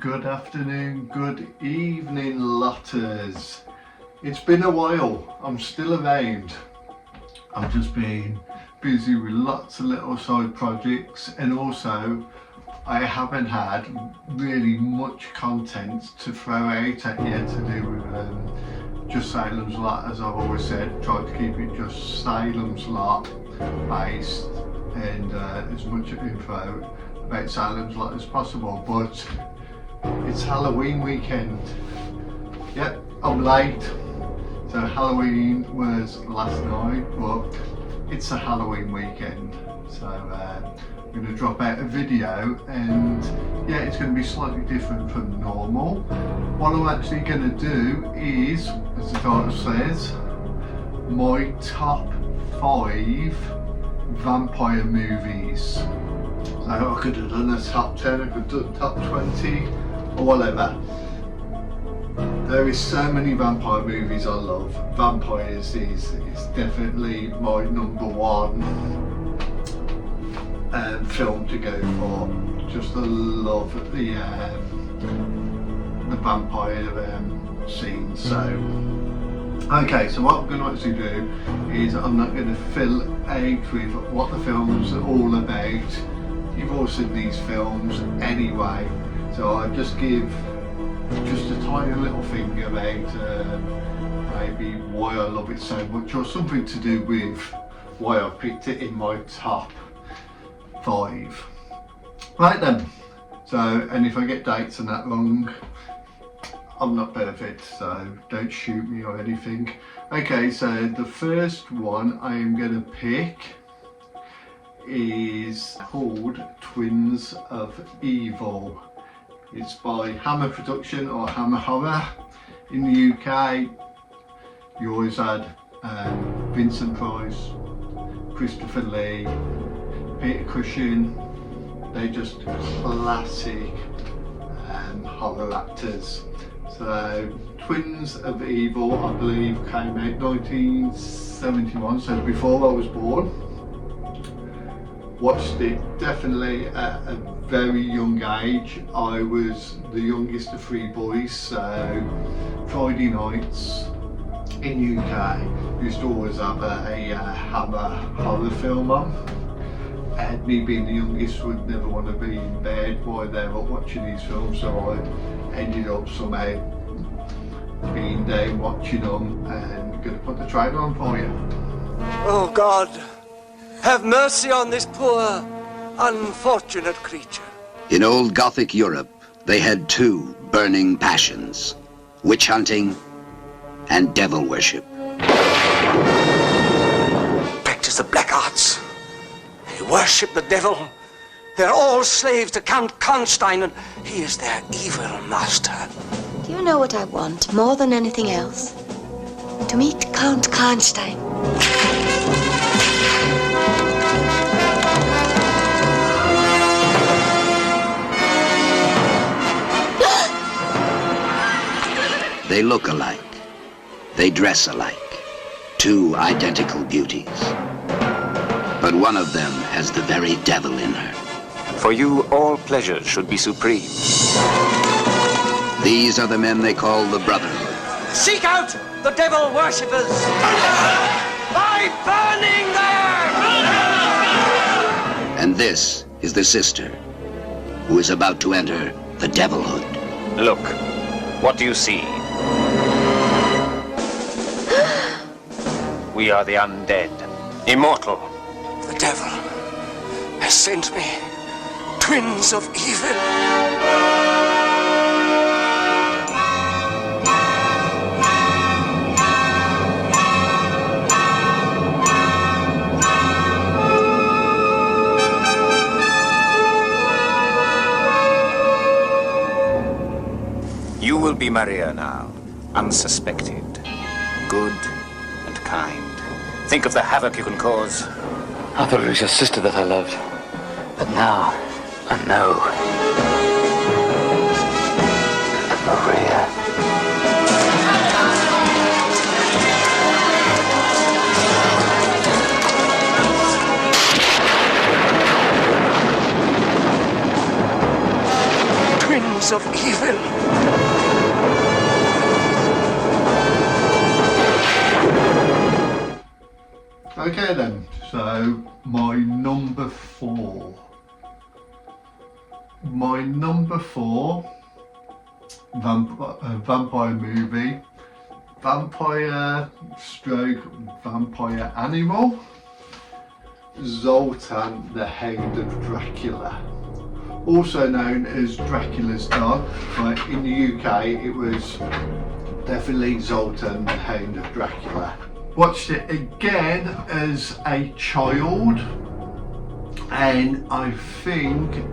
good afternoon, good evening, lotters. It's been a while. I'm still around. I've just been busy with lots of little side projects, and also I haven't had really much content to throw out at you to do with just Salem's Lot. As I've always said, try to keep it just Salem's Lot based and as much info about Salem's Lot as possible. But it's Halloween weekend. Yep, I'm late. So Halloween was last night, but it's a Halloween weekend. So I'm going to drop out a video, and yeah, it's going to be slightly different from normal. What I'm actually going to do is, as the title says, my top 5 vampire movies. So I could have done a top 10, I could have done top 20 or whatever. There is so many vampire movies I love. Vampires is definitely my number one film to go for. Just the love of the vampire scene. So okay, so what I'm going to actually do is I'm not going to fill out with what the films are all about. You've all seen these films anyway, so I just give just a tiny little thing about maybe why I love it so much, or something to do with why I picked it in my top 5. Right then, so, and if I get dates and that wrong, I'm not perfect, so don't shoot me or anything. Okay, so the first one I am going to pick is called Twins of Evil. It's by Hammer Production or Hammer Horror. In the UK, you always had Vincent Price, Christopher Lee, Peter Cushing. They're just classic horror actors. So Twins of Evil, I believe, came out 1971, so before I was born. Watched it definitely at a very young age. I was the youngest of 3 boys, so Friday nights in UK used to always have a Hammer horror film on, and me being the youngest would never want to be in bed while they were watching these films, so I ended up somehow being down watching them, and going to put the trailer on for you. Oh God, have mercy on this poor, unfortunate creature. In old Gothic Europe, they had 2 burning passions: witch hunting and devil worship. Practice the black arts. They worship the devil. They're all slaves to Count Karnstein, and he is their evil master. Do you know what I want more than anything else? To meet Count Karnstein. They look alike. They dress alike. 2 identical beauties. But one of them has the very devil in her. For you, all pleasures should be supreme. These are the men they call the Brotherhood. Seek out the devil worshippers by burning them! And this is the sister, who is about to enter the Devilhood. Look, what do you see? We are the undead, immortal. The devil has sent me, twins of evil. You will be Maria now, unsuspected, good and kind. Think of the havoc you can cause. I thought it was your sister that I loved. But now, I know. Maria. ways of evil. Okay then, so my number 4. My number 4 vampire movie, vampire stroke vampire animal, Zoltan the Hound of Dracula, also known as Dracula's dog, but in the UK it was definitely Zoltan the Hound of Dracula. Watched it again as a child, and I think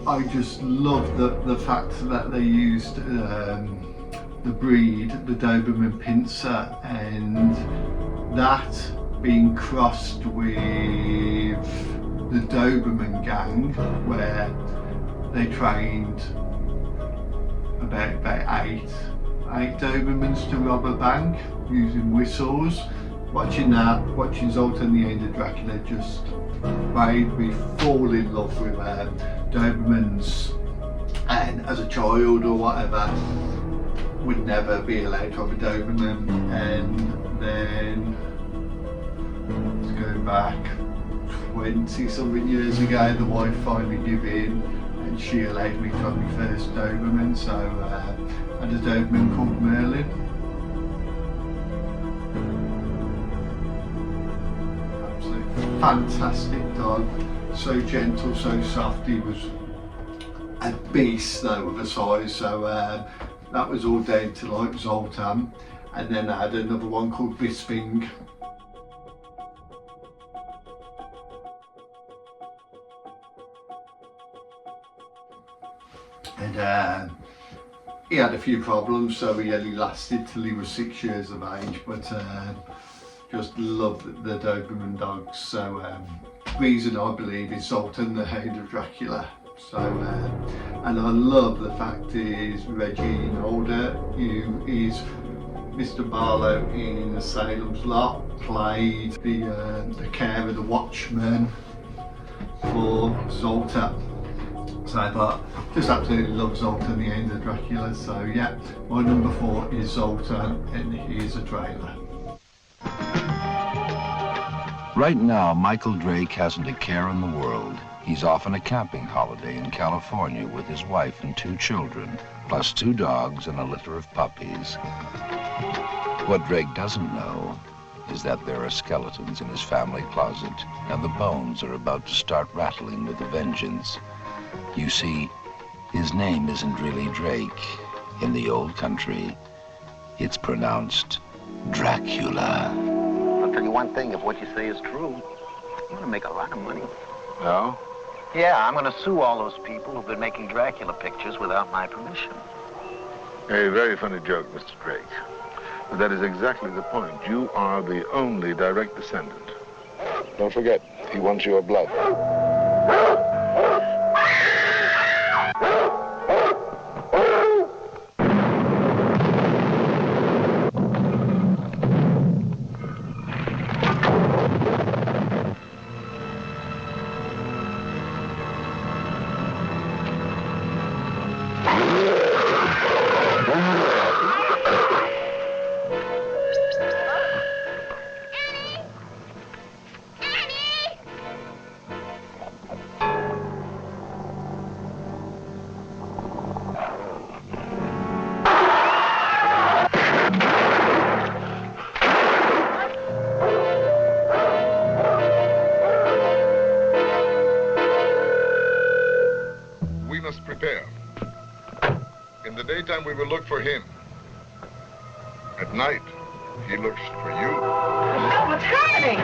I just love the fact that they used the breed, the Doberman Pinscher, and that being crossed with the Doberman gang, where they trained about eight Dobermans to rob a bank using whistles. Watching that, watching Zoltan the Hound of Dracula just made me fall in love with Dobermans, and as a child or whatever would never be allowed to have a Doberman, and then let's go back 20 something years ago, the wife finally gave in and she allowed me to have my first Doberman, so I had a Doberman called Merlin. Absolutely fantastic dog, so gentle, so soft. He was a beast though of a size, so that was all down to like Zoltan. And then I had another one called Bisping. And he had a few problems, so he only lasted till he was 6 years of age, but just loved the Doberman dogs. So reason I believe is Zoltan the Hound of Dracula. So and I love the fact is Reggie Older, who is Mr. Barlow in Salem's Lot, played the care of the Watchman for Zoltan. So I thought, just absolutely love Zoltan the Hound of Dracula. So yeah, my number 4 is Zoltan, and here's a trailer. Right now, Michael Drake hasn't a care in the world. He's off on a camping holiday in California with his wife and 2 children, plus 2 dogs and a litter of puppies. What Drake doesn't know is that there are skeletons in his family closet, and the bones are about to start rattling with a vengeance. You see, his name isn't really Drake. In the old country, it's pronounced Dracula. I'll tell you one thing, if what you say is true, I'm gonna make a lot of money. No? Yeah, I'm gonna sue all those people who've been making Dracula pictures without my permission. A very funny joke, Mr. Drake. But that is exactly the point. You are the only direct descendant. Don't forget, he wants your blood. Prepare. In the daytime, we will look for him. At night, he looks for you. What's happening?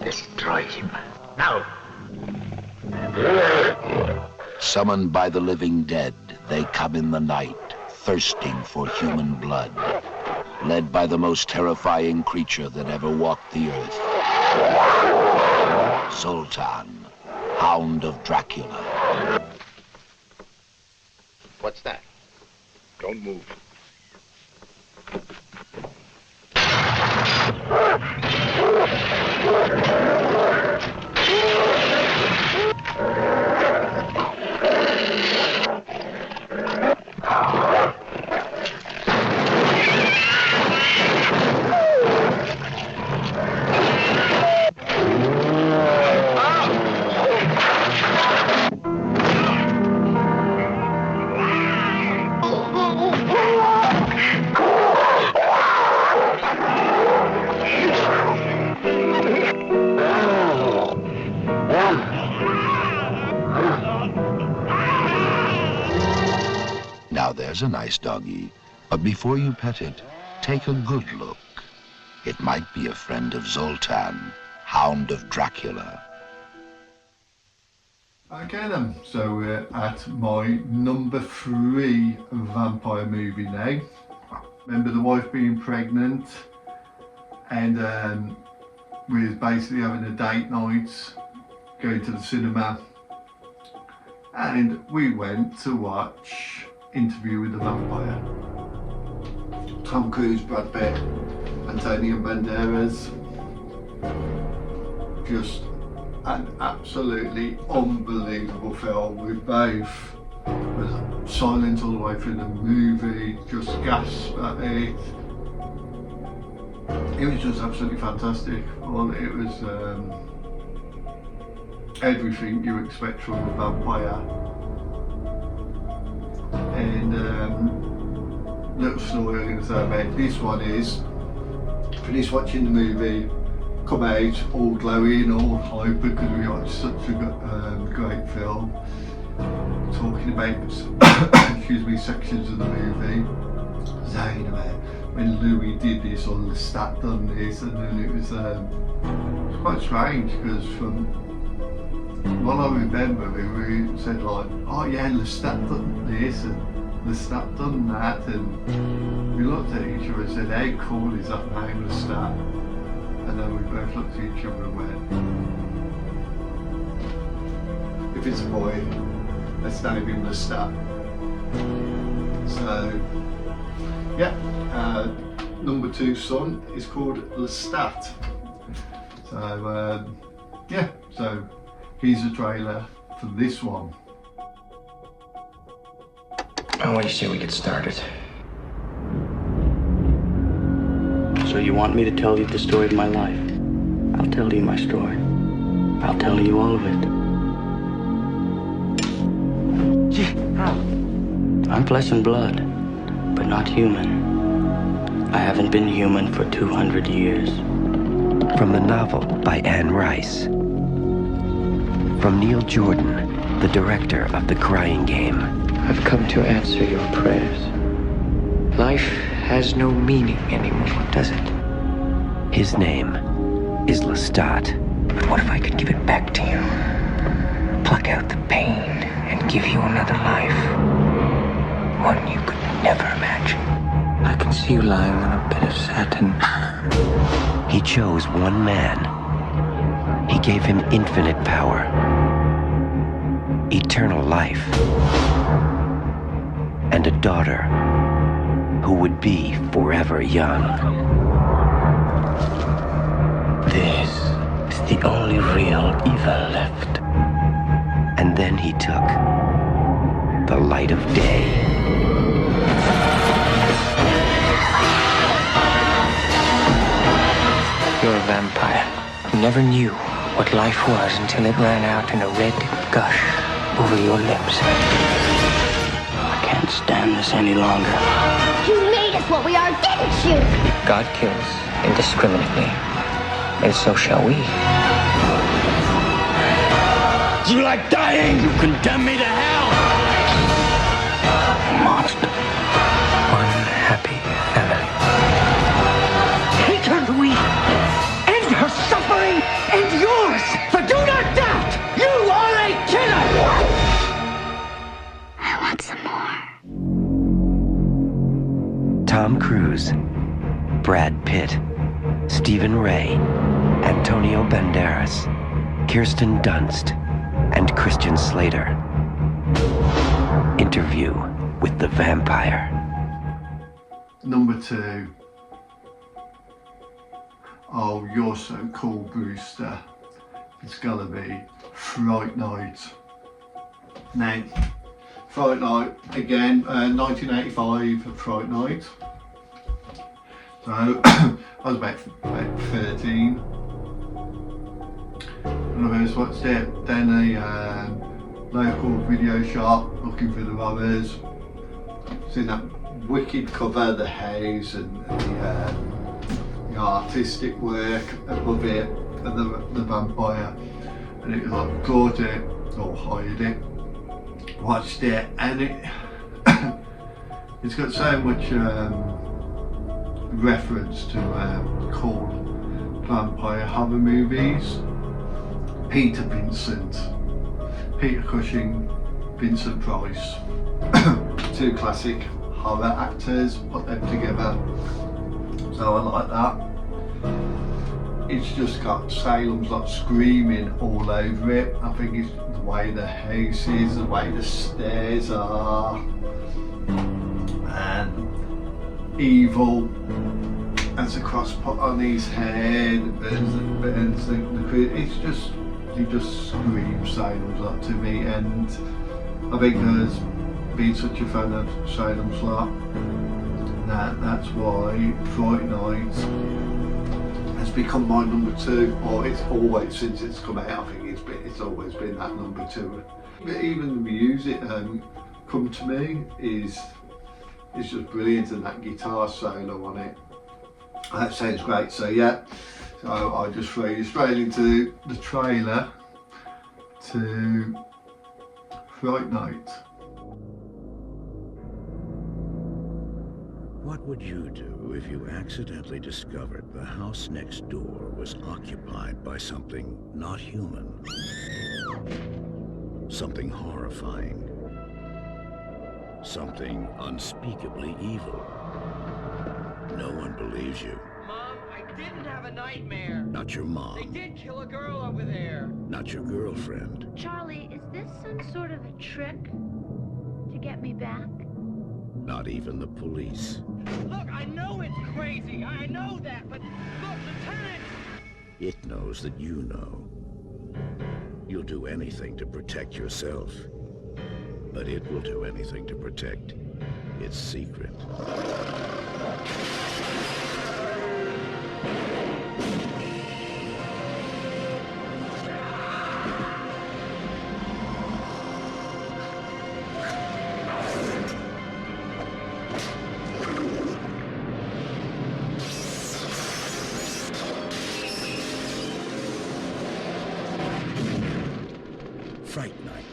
Destroy him. Now. Summoned by the living dead, they come in the night, thirsting for human blood. Led by the most terrifying creature that ever walked the earth. Zoltan, Hound of Dracula. What's that? Don't move. Now there's a nice doggy, but before you pet it, take a good look. It might be a friend of Zoltan, Hound of Dracula. Okay then, so we're at my number 3 vampire movie now. Remember the wife being pregnant and we was basically having a date night, going to the cinema, and we went to watch Interview with the Vampire. Tom Cruise, Brad Pitt, Antonio Banderas. Just an absolutely unbelievable film. We both was silent all the way through the movie, just gasped at it. It was just absolutely fantastic. Well, it was everything you expect from a vampire. And little story I'm going to say about this one is, finished watching the movie, come out all glowing, all hyper because we watched such a great film. Talking about, excuse me, sections of the movie. Saying about when Louis did this or Lestat done this, and then it was quite strange because from what I remember, we said like, oh yeah, Lestat done this and Lestat done that, and we looked at each other and said, how cool is that name, Lestat? And then we both looked at each other and went, if it's a boy, let's name him Lestat. So, yeah, number 2 son is called Lestat. So, yeah, so here's a trailer for this one. Oh, what do you say we get started? So you want me to tell you the story of my life? I'll tell you my story. I'll tell you all of it. I'm flesh and blood, but not human. I haven't been human for 200 years. From the novel by Anne Rice. From Neil Jordan, the director of The Crying Game. I've come to answer your prayers. Life has no meaning anymore, does it? His name is Lestat. But what if I could give it back to you? Pluck out the pain and give you another life. One you could never imagine. I can see you lying on a bed of satin. He chose one man. He gave him infinite power, eternal life, and a daughter who would be forever young. This is the only real evil left. And then he took the light of day. You're a vampire who never knew what life was until it ran out in a red gush over your lips. I can't stand this any longer. You made us what we are, didn't you? God kills indiscriminately, and so shall we. You like dying? You condemn me to hell! Monster. One happy family. Take her, Louis! End her suffering and yours! For do not doubt, you are a killer! I want some more. Tom Cruise, Brad Pitt, Stephen Ray, Antonio Banderas, Kirsten Dunst, and Christian Slater. Interview with the Vampire. Number 2. Oh, you're so cool, Brewster. It's gonna be Fright Night. Now, Fright Night, again, 1985 Fright Night. So, I was about 13. When I first watched it, then a local video shop looking for the robbers. Seen that wicked cover, the house and the artistic work above it, and the vampire. And it was like, got it, or hired it, watched it, and it's got so much reference to cool vampire horror movies. Peter Vincent, Peter Cushing, Vincent Price, two classic horror actors, put them together. So I like that. It's just got Salem's Lot screaming all over it. I think it's the way the house is, the way the stairs are, and evil as a cross put on his head, burns the it's just, he just screams Salem's Lot to me, and I think there's been such a fan of Salem's Lot that's why Fright Night has become my number 2, or it's always, since it's come out, I think it's always been that number 2. But even the music, Come To Me is just brilliant, and that guitar solo on it, that sounds great. So yeah, so I just throw you straight into the trailer to Fright Night. What would you do if you accidentally discovered the house next door was occupied by something not human? Something horrifying. Something unspeakably evil. No one believes you. Mom, I didn't have a nightmare. Not your mom. They did kill a girl over there. Not your girlfriend. Charlie, is this some sort of a trick to get me back? Not even the police. Look, I know it's crazy. I know that, but look, Lieutenant! It knows that you know. You'll do anything to protect yourself. But it will do anything to protect its secret. Fright Night.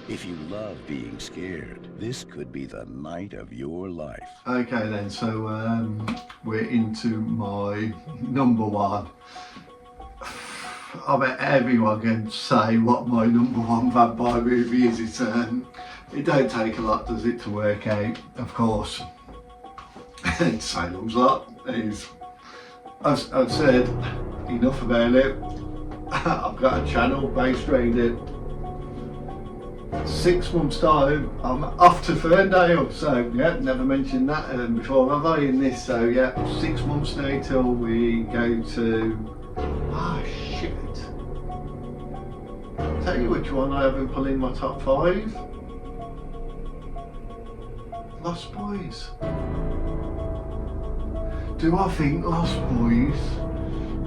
If you love being scared, this could be the night of your life. Okay then, so we're into my number 1. I bet everyone can say what my number 1 vampire movie is. It don't take a lot, does it, to work out, of course. And Salem's Lot is, I've said enough about it. I've got a channel based around it. 6 months time, I'm off to Ferndale, so yeah, never mentioned that before have I in this, so yeah, 6 months now till we go to, shit. Tell you which one I haven't put in my top 5. Lost Boys. Do I think Lost Boys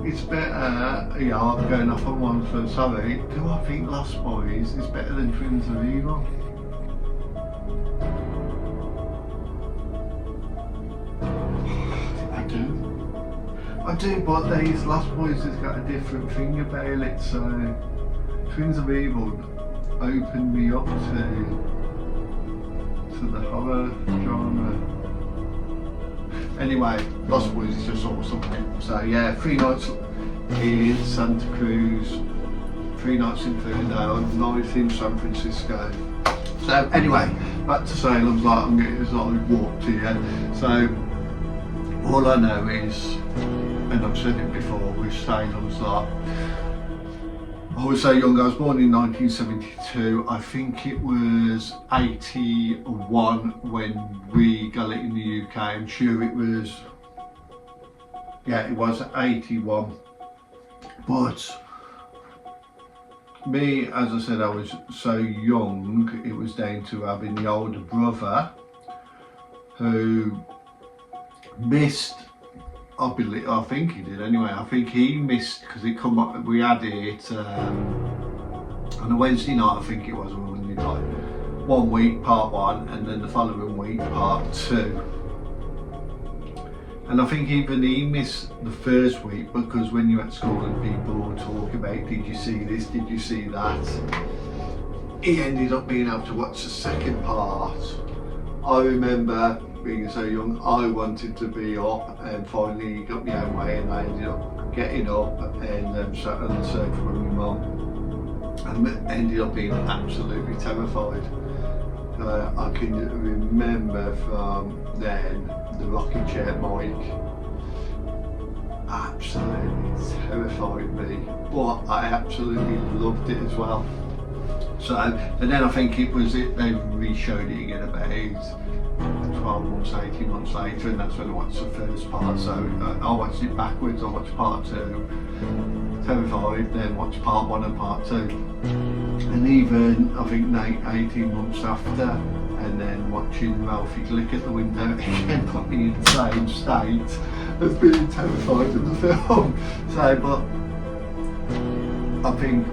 is better, yeah, I'm going off on one for sorry, do I think Lost Boys is better than Twins of Evil? I do, but these Lost Boys has got a different thing about it, so Twins of Evil opened me up to the horror genre. Anyway, Lost Boys is just awesome. So yeah, 3 nights in Santa Cruz, 3 nights in Ferndale, 1 night in San Francisco. So anyway, back to Salem's Lot. I'm getting like warped here. So all I know is, and I've said it before with Salem's Lot, I was so young. I was born in 1972. I think it was 81 when we got it in the UK. I'm sure it was, yeah, it was 81. But me, as I said, I was so young, it was down to having the older brother who missed, I think he did anyway, I think he missed, because it come up, we had it on a Wednesday night, I think it was, on Monday night, 1 week part 1 and then the following week part 2. And I think even he missed the first week, because when you're at school and people will talk about, did you see this, did you see that? He ended up being able to watch the second part. I remember being so young, I wanted to be up, and finally he got me out of the way and I ended up getting up and sat on the sofa with my mum and ended up being absolutely terrified. I can remember from then the rocking chair Mike absolutely terrified me, but I absolutely loved it as well. So, and then I think it was they re-showed it again about 12 months, 18 months later, and that's when I watched the first part. So I watched it backwards. I watched part 2, terrified, then watched part 1 and part 2. And even, I think, 18 months after, and then watching Ralphie Glick at the window again put me in the same state of being terrified of the film. So, but I think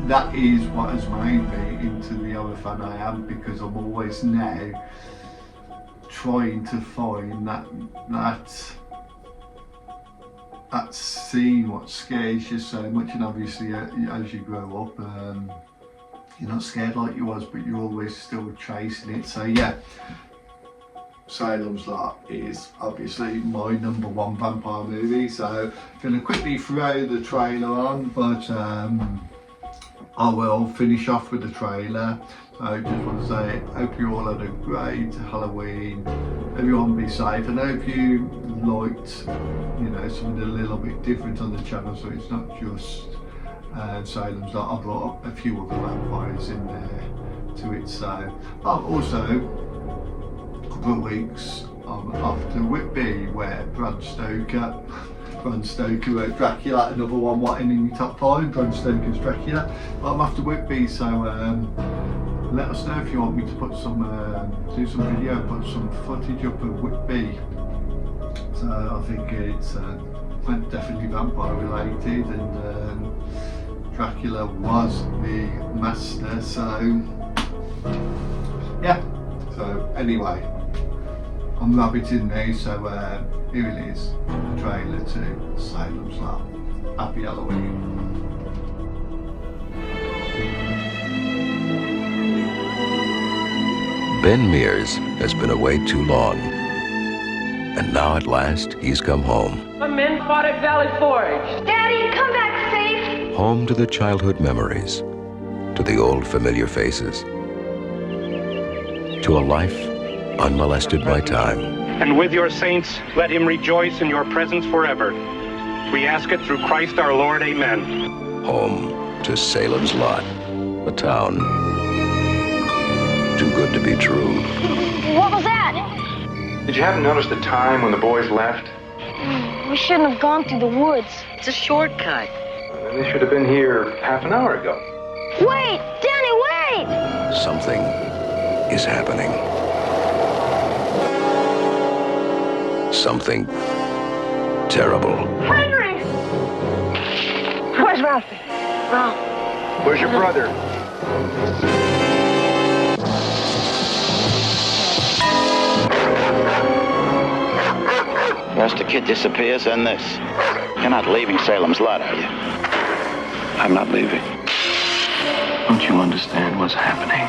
that is what has made me into the horror fan I am, because I'm always now trying to find that scene what scares you so much. And obviously as you grow up, you're not scared like you was, but you're always still chasing it. So yeah, Salem's Lot is obviously my #1 vampire movie. So I'm going to quickly throw the trailer on, but I will finish off with the trailer. So I just want to say, hope you all had a great Halloween. Everyone be safe, and hope you liked, you know, something a little bit different on the channel, so it's not just Salem's Lot. I brought up a few other vampires in there to it. So also a couple of weeks after Whitby, where Bram Stoker wrote Dracula, another one wanting in your top 5, Bram Stoker's Dracula. But I'm after Whitby, so let us know if you want me to put some, do some video, put some footage up of Whitby. So I think it's definitely vampire related, and Dracula was the master, so yeah. So anyway, I'm rabbiting now, so here it is, the trailer to Salem's Lot. Happy Halloween. Ben Mears has been away too long, and now at last he's come home. The men fought at Valley Forge. Daddy, come back safe. Home to the childhood memories, to the old familiar faces, to a life unmolested by time. And with your saints, let him rejoice in your presence forever. We ask it through Christ our Lord, amen. Home to Salem's Lot, a town too good to be true. What was that? Did you happen to notice the time when the boys left? We shouldn't have gone through the woods. It's a shortcut. They should have been here half an hour ago. Wait! Danny, wait! Something is happening. Something terrible. Henry! Where's Ralphie? Ralph. Where's your brother? First the kid disappears, then this. You're not leaving Salem's Lot, are you? I'm not leaving. Don't you understand what's happening?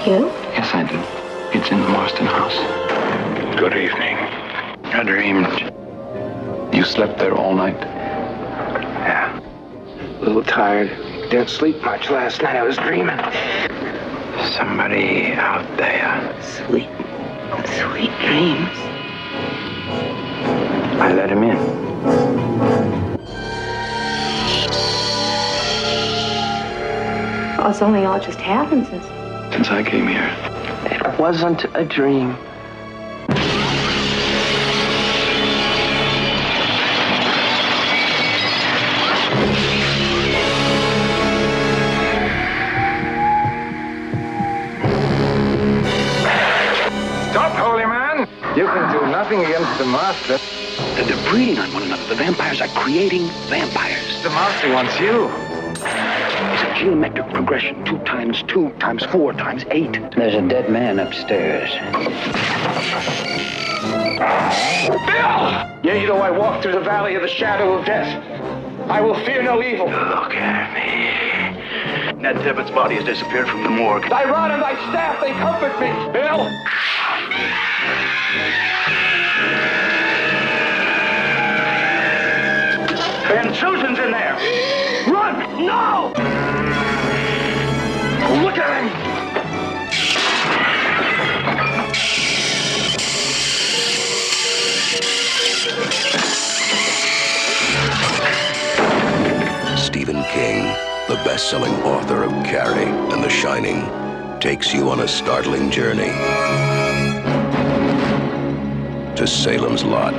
Do you? Yes, I do. It's in the Marston house. Good evening. I dreamed. You slept there all night? Yeah. A little tired. Didn't sleep much last night. I was dreaming. Somebody out there. Sweet dreams. I let him in. Oh, it's only all just happened Since I came here. It wasn't a dream. Son, you can do nothing against the master. They're breeding on one another. The vampires are creating vampires. The master wants you. It's a geometric progression. 2 times 2 times 4 times 8. There's a dead man upstairs. Bill! Yea, though I walk through the valley of the shadow of death, I will fear no evil. Look at me. Ned Tibbetts' body has disappeared from the morgue. Thy rod and thy staff, they comfort me. Bill! Ben, Susan's in there. Run! No! Look at him! Stephen King, the best-selling author of Carrie and The Shining, takes you on a startling journey to Salem's Lot.